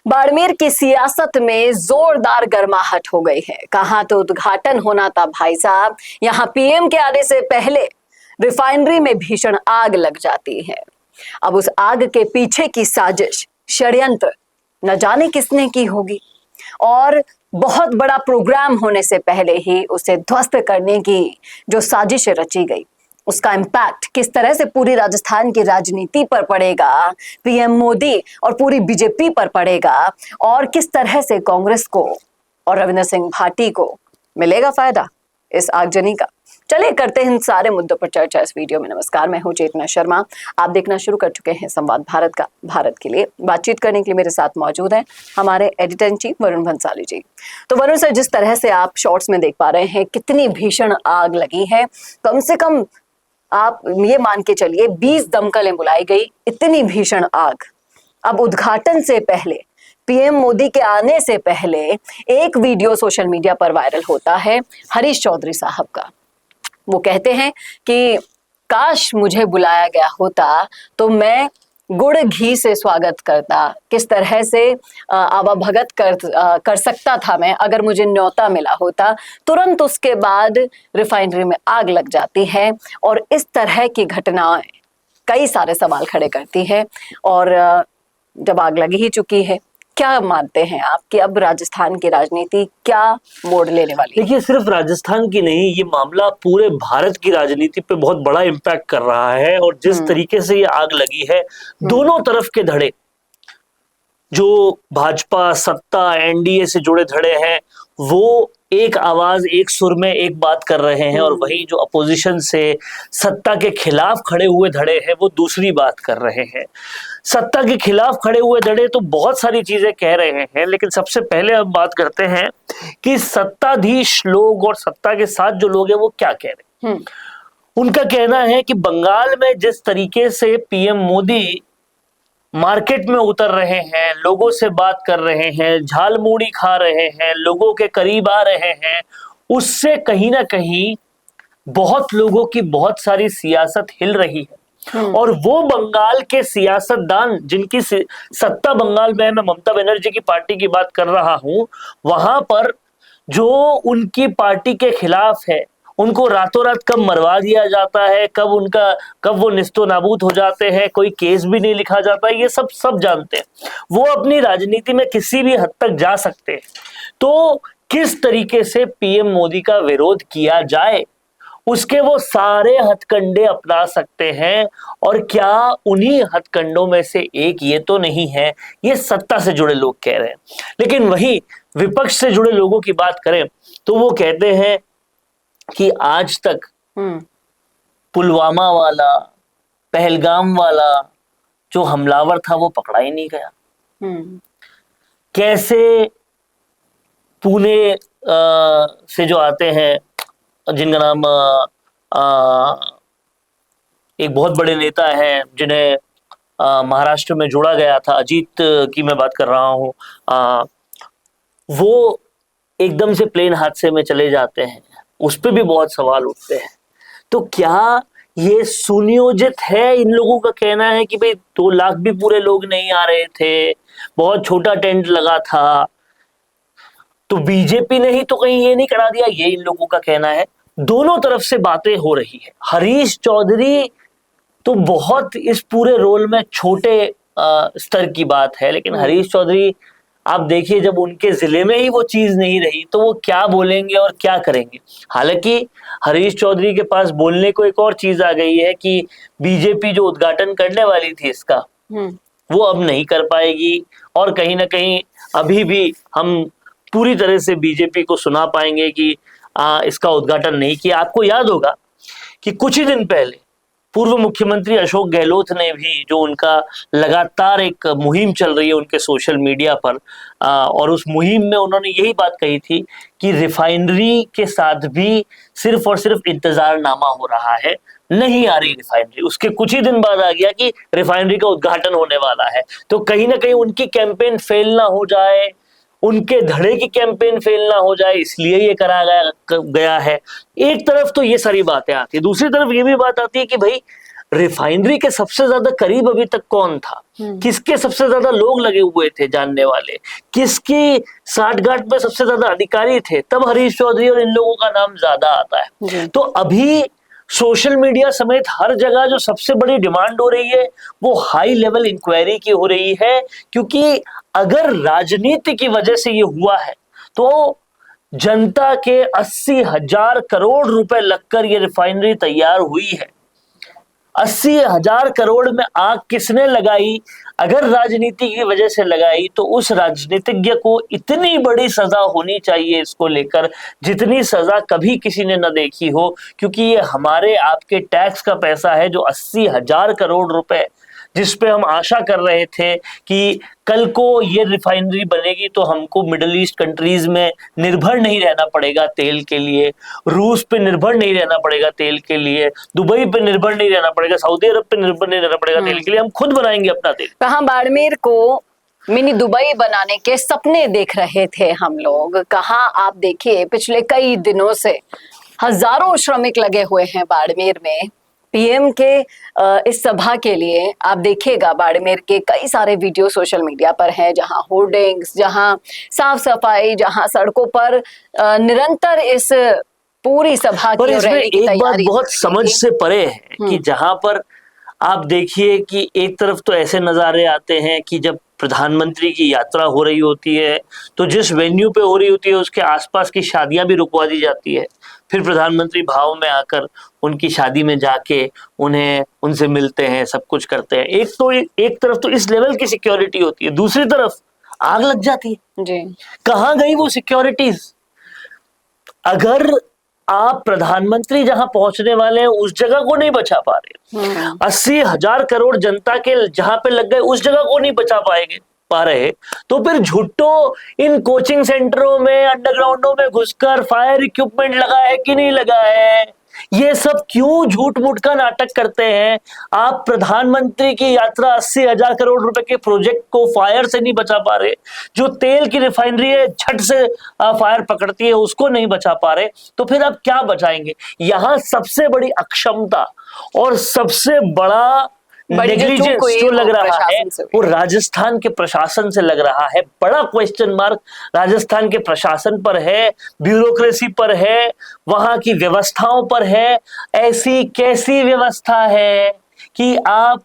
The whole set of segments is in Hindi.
बाड़मेर की सियासत में जोरदार गर्माहट हो गई है। कहाँ तो उद्घाटन होना था भाई साहब, यहाँ पीएम के आने से पहले रिफाइनरी में भीषण आग लग जाती है। अब उस आग के पीछे की साजिश, षड्यंत्र न जाने किसने की होगी, और बहुत बड़ा प्रोग्राम होने से पहले ही उसे ध्वस्त करने की जो साजिश रची गई, उसका इम्पैक्ट किस तरह से पूरी राजस्थान की राजनीति पर पड़ेगा, पीएम मोदी और पूरी बीजेपी पर पड़ेगा, और किस तरह से कांग्रेस को और रविंद्र सिंह भाटी को मिलेगा फायदा इस आगजनी का। चलिए करते हैं इन सारे मुद्दों पर चर्चा इस वीडियो में। नमस्कार, मैं हूं चेतना शर्मा। आप देखना शुरू कर चुके हैं संवाद भारत का। भारत के लिए बातचीत करने के लिए मेरे साथ मौजूद हैं हमारे editor in chief Varun Bhansali ji. तो वरुण सर, जिस तरह से आप शॉर्ट्स में देख पा रहे हैं कितनी भीषण आग लगी है, कम से कम आप ये मान के चलिए 20 दमकलें बुलाई गई, इतनी भीषण आग। अब उद्घाटन से पहले, पीएम मोदी के आने से पहले एक वीडियो सोशल मीडिया पर वायरल होता है हरीश चौधरी साहब का। वो कहते हैं कि काश मुझे बुलाया गया होता तो मैं गुड़ घी से स्वागत करता, किस तरह से आवाभगत कर सकता था मैं अगर मुझे न्योता मिला होता। तुरंत उसके बाद रिफाइनरी में आग लग जाती है, और इस तरह की घटनाएं कई सारे सवाल खड़े करती है। और जब आग लगी ही चुकी है, क्या मानते हैं आप कि अब राजस्थान की राजनीति क्या मोड़ लेने वाली है? देखिए, सिर्फ राजस्थान की नहीं, ये मामला पूरे भारत की राजनीति पे बहुत बड़ा इम्पैक्ट कर रहा है। और जिस तरीके से ये आग लगी है, दोनों तरफ के धड़े, जो भाजपा, सत्ता, एनडीए से जुड़े धड़े हैं, वो एक आवाज, एक सुर में एक बात कर रहे हैं, और वहीं जो अपोजिशन से सत्ता के खिलाफ खड़े हुए धड़े हैं वो दूसरी बात कर रहे हैं। सत्ता के खिलाफ खड़े हुए धड़े तो बहुत सारी चीजें कह रहे हैं, लेकिन सबसे पहले हम बात करते हैं कि सत्ताधीश लोग और सत्ता के साथ जो लोग हैं वो क्या कह रहे हैं। उनका कहना है कि बंगाल में जिस तरीके से पीएम मोदी मार्केट में उतर रहे हैं, लोगों से बात कर रहे हैं, झालमुड़ी खा रहे हैं, लोगों के करीब आ रहे हैं, उससे कहीं ना कहीं बहुत लोगों की बहुत सारी सियासत हिल रही है। और वो बंगाल के सियासतदान जिनकी सत्ता बंगाल में, मैं ममता बनर्जी की पार्टी की बात कर रहा हूं, वहां पर जो उनकी पार्टी के खिलाफ है, उनको रातों रात कब मरवा दिया जाता है, कब वो निस्तो नाबूद हो जाते हैं, कोई केस भी नहीं लिखा जाता है, ये सब जानते हैं। वो अपनी राजनीति में किसी भी हद तक जा सकते हैं। तो किस तरीके से पीएम मोदी का विरोध किया जाए, उसके वो सारे हथकंडे अपना सकते हैं। और क्या उन्हीं हथकंडों में से एक ये तो नहीं है, ये सत्ता से जुड़े लोग कह रहे हैं। लेकिन वही विपक्ष से जुड़े लोगों की बात करें तो वो कहते हैं कि आज तक पुलवामा वाला, पहलगाम वाला जो हमलावर था वो पकड़ा ही नहीं गया। कैसे पुणे से जो आते हैं, जिनका नाम एक बहुत बड़े नेता है जिन्हें महाराष्ट्र में जोड़ा गया था, अजीत की मैं बात कर रहा हूँ, वो एकदम से प्लेन हादसे में चले जाते हैं, उस पर भी बहुत सवाल उठते हैं। तो क्या ये सुनियोजित है? इन लोगों का कहना है कि भाई 2 लाख भी पूरे लोग नहीं आ रहे थे, बहुत छोटा टेंट लगा था, तो बीजेपी ने ही तो कहीं ये नहीं करा दिया, ये इन लोगों का कहना है। दोनों तरफ से बातें हो रही है। हरीश चौधरी तो बहुत इस पूरे रोल में छोटे स्तर की बात है, लेकिन हरीश चौधरी आप देखिए, जब उनके जिले में ही वो चीज नहीं रही तो वो क्या बोलेंगे और क्या करेंगे। हालांकि हरीश चौधरी के पास बोलने को एक और चीज आ गई है कि बीजेपी जो उद्घाटन करने वाली थी इसका, वो अब नहीं कर पाएगी, और कहीं ना कहीं अभी भी हम पूरी तरह से बीजेपी को सुना पाएंगे कि इसका उद्घाटन नहीं किया। आपको याद होगा कि कुछ ही दिन पहले पूर्व मुख्यमंत्री अशोक गहलोत ने भी, जो उनका लगातार एक मुहिम चल रही है उनके सोशल मीडिया पर, और उस मुहिम में उन्होंने यही बात कही थी कि रिफाइनरी के साथ भी सिर्फ और सिर्फ इंतजारनामा हो रहा है, नहीं आ रही रिफाइनरी। उसके कुछ ही दिन बाद आ गया कि रिफाइनरी का उद्घाटन होने वाला है। तो कहीं ना कहीं उनकी कैंपेन फेल ना हो जाए, उनके धड़े की कैंपेन फेल ना हो जाए, इसलिए ये करा गया है। एक तरफ तो ये सारी बातें आती है, दूसरी तरफ ये भी बात आती है कि भाई रिफाइनरी के सबसे ज्यादा करीब अभी तक कौन था, किसके सबसे ज्यादा लोग लगे हुए थे जानने वाले, किसकी साठगांठ में सबसे ज्यादा अधिकारी थे, तब हरीश चौधरी और इन लोगों का नाम ज्यादा आता है। तो अभी सोशल मीडिया समेत हर जगह जो सबसे बड़ी डिमांड हो रही है वो हाई लेवल इंक्वायरी की हो रही है, क्योंकि अगर राजनीति की वजह से ये हुआ है तो जनता के 80,000 करोड़ रुपए लगकर ये रिफाइनरी तैयार हुई है। 80,000 करोड़ में आग किसने लगाई? अगर राजनीति की वजह से लगाई तो उस राजनीतिज्ञ को इतनी बड़ी सजा होनी चाहिए इसको लेकर जितनी सजा कभी किसी ने न देखी हो, क्योंकि ये हमारे आपके टैक्स का पैसा है जो 80,000 करोड़ रुपए, जिसपे हम आशा कर रहे थे कि कल को ये रिफाइनरी बनेगी तो हमको मिडिल ईस्ट कंट्रीज में निर्भर नहीं रहना पड़ेगा तेल के लिए, रूस पे निर्भर नहीं रहना पड़ेगा तेल के लिए, दुबई पे निर्भर नहीं रहना पड़ेगा, सऊदी अरब पे निर्भर नहीं रहना पड़ेगा तेल के लिए, हम खुद बनाएंगे अपना तेल। कहाँ बाड़मेर को मिनी दुबई बनाने के सपने देख रहे थे हम लोग, कहाँ आप देखिए पिछले कई दिनों से हजारों श्रमिक लगे हुए हैं बाड़मेर में पीएम के इस सभा के लिए। आप देखिएगा बाड़मेर के कई सारे वीडियो सोशल मीडिया पर हैं, जहां होर्डिंग्स, जहां साफ सफाई, जहां सड़कों पर निरंतर इस पूरी सभा की और रैली की तैयारी। एक बात बहुत समझ से परे है कि जहां पर आप देखिए कि एक तरफ तो ऐसे नजारे आते हैं कि जब प्रधानमंत्री की यात्रा हो रही होती है तो जिस वेन्यू पे हो रही होती है उसके आसपास की शादियां भी रुकवा दी जाती है, फिर प्रधानमंत्री भाव में आकर उनकी शादी में जाके उनसे मिलते हैं, सब कुछ करते हैं। एक तरफ तो इस लेवल की सिक्योरिटी होती है, दूसरी तरफ आग लग जाती है जी। कहाँ गई वो सिक्योरिटीज? अगर आप प्रधानमंत्री जहां पहुंचने वाले हैं उस जगह को नहीं बचा पा रहे, 80,000 करोड़ जनता के जहां पे लग गए उस जगह को नहीं बचा पा रहे, तो फिर झुट्टो इन कोचिंग सेंटरों में, अंडरग्राउंडों में घुसकर फायर इक्विपमेंट लगा है कि नहीं लगा है, ये सब क्यों झूठ मूठ का नाटक करते हैं? आप प्रधानमंत्री की यात्रा 80,000 करोड़ रुपए के प्रोजेक्ट को फायर से नहीं बचा पा रहे, जो तेल की रिफाइनरी है झट से फायर पकड़ती है उसको नहीं बचा पा रहे, तो फिर आप क्या बचाएंगे? यहां सबसे बड़ी अक्षमता और सबसे बड़ा नेग्लिजेंस जो लग रहा है वो राजस्थान के प्रशासन से लग रहा है। बड़ा क्वेश्चन मार्क राजस्थान के प्रशासन पर है, ब्यूरोक्रेसी पर है, वहां की व्यवस्थाओं पर है। ऐसी कैसी व्यवस्था है कि आप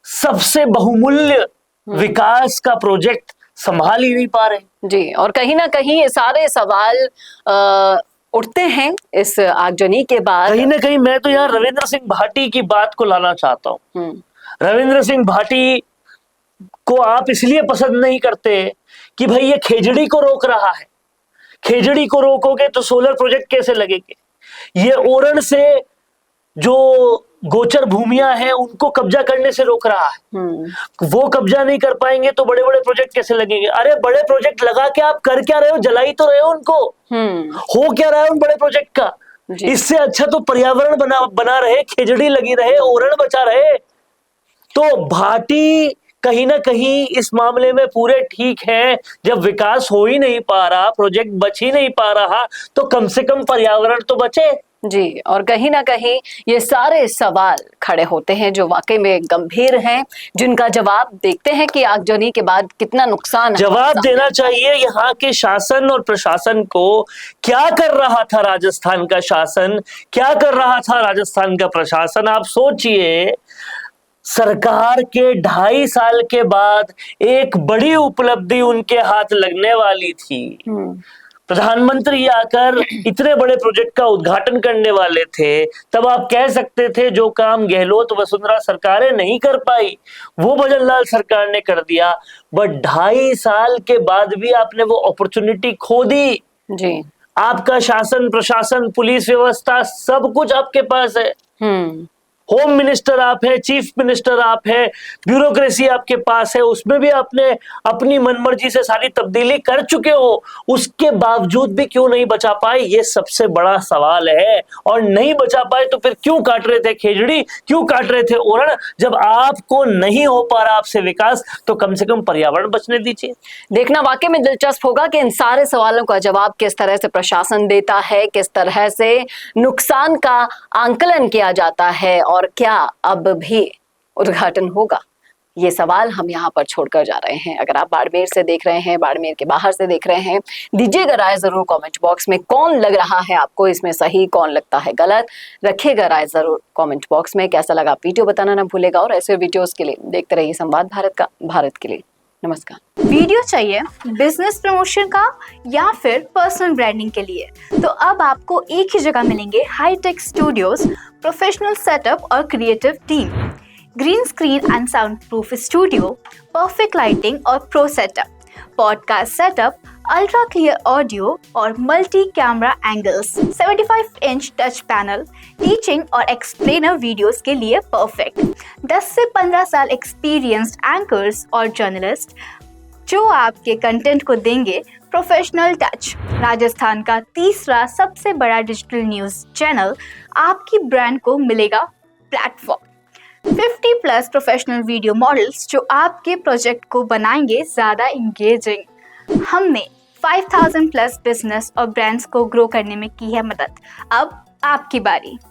सबसे बहुमूल्य विकास का प्रोजेक्ट संभाल ही नहीं पा रहे जी। और कहीं ना कहीं ये सारे सवाल उठते हैं इस आगजनी के बाद। कहीं ना कहीं मैं तो यहाँ रविंद्र सिंह भाटी की बात को लाना चाहता हूँ। रविंद्र सिंह भाटी को आप इसलिए पसंद नहीं करते कि भाई ये खेजड़ी को रोक रहा है, खेजड़ी को रोकोगे तो सोलर प्रोजेक्ट कैसे लगेंगे, ये ओरण से जो गोचर भूमियां हैं उनको कब्जा करने से रोक रहा है, वो कब्जा नहीं कर पाएंगे तो बड़े बड़े प्रोजेक्ट कैसे लगेंगे? अरे बड़े प्रोजेक्ट लगा के आप कर क्या रहे हो? जलाई तो रहे हो उनको। हो क्या रहा है उन बड़े प्रोजेक्ट का? इससे अच्छा तो पर्यावरण बना रहे, खेजड़ी लगी रहे, ओरण बचा रहे। तो भाटी कहीं ना कहीं इस मामले में पूरे ठीक है। जब विकास हो ही नहीं पा रहा, प्रोजेक्ट बच ही नहीं पा रहा, तो कम से कम पर्यावरण तो बचे जी। और कहीं ना कहीं ये सारे सवाल खड़े होते हैं जो वाकई में गंभीर हैं, जिनका जवाब देखते हैं कि आगजनी के बाद कितना नुकसान जवाब देना चाहिए यहाँ के शासन और प्रशासन को। क्या कर रहा था राजस्थान का शासन, क्या कर रहा था राजस्थान का प्रशासन? आप सोचिए, सरकार के 2.5 साल के बाद एक बड़ी उपलब्धि उनके हाथ लगने वाली थी। प्रधानमंत्री आकर इतने बड़े प्रोजेक्ट का उद्घाटन करने वाले थे, तब आप कह सकते थे जो काम गहलोत वसुंधरा सरकारें नहीं कर पाई वो भजनलाल सरकार ने कर दिया। बट 2.5 साल के बाद भी आपने वो अपॉर्चुनिटी खो दी जी। आपका शासन, प्रशासन, पुलिस व्यवस्था सब कुछ आपके पास है, होम मिनिस्टर आप है, चीफ मिनिस्टर आप है, ब्यूरोक्रेसी आपके पास है, उसमें भी आपने अपनी मनमर्जी से सारी तब्दीली कर चुके हो, उसके बावजूद भी क्यों नहीं बचा पाए? ये सबसे बड़ा सवाल है। और नहीं बचा पाए तो फिर क्यों काट रहे थे खेजड़ी, क्यों काट रहे थे ओरण? जब आपको नहीं हो पा रहा आपसे विकास तो कम से कम पर्यावरण बचने दीजिए। देखना वाकई में दिलचस्प होगा कि इन सारे सवालों का जवाब किस तरह से प्रशासन देता है, किस तरह से नुकसान का आंकलन किया जाता है और क्या अब भी उद्घाटन होगा, ये सवाल हम यहाँ पर छोड़कर जा रहे हैं। अगर आप बाड़मेर से देख रहे हैं, बाड़मेर के बाहर से देख रहे हैं, दीजिएगा राय जरूर कमेंट बॉक्स में। कौन लग रहा है आपको इसमें सही, कौन लगता है गलत, रखिएगा राय जरूर कमेंट बॉक्स में। कैसा लगा वीडियो बताना ना भूलेगा, और ऐसे वीडियोस के लिए देखते रहिए संवाद भारत का। भारत के लिए नमस्कार। वीडियो चाहिए बिजनेस प्रमोशन का या फिर पर्सनल ब्रांडिंग के लिए, तो अब आपको एक ही जगह मिलेंगे हाईटेक स्टूडियोज, प्रोफेशनल सेटअप और creative team, green screen and soundproof studio, perfect lighting और pro setup, podcast setup, ultra clear audio और multi camera angles, 75 inch touch panel, teaching और एक्सप्लेनर वीडियोस के लिए परफेक्ट, 10 से 15 साल एक्सपीरियंस्ड एंकर्स और जर्नलिस्ट जो आपके कंटेंट को देंगे प्रोफेशनल टच। राजस्थान का तीसरा सबसे बड़ा डिजिटल न्यूज़ चैनल आपकी ब्रांड को मिलेगा प्लेटफॉर्म। 50+ प्रोफेशनल वीडियो मॉडल्स जो आपके प्रोजेक्ट को बनाएंगे ज़्यादा इंगेजिंग। हमने 5000+ बिजनेस और ब्रांड्स को ग्रो करने में की है मदद। अब आपकी बारी।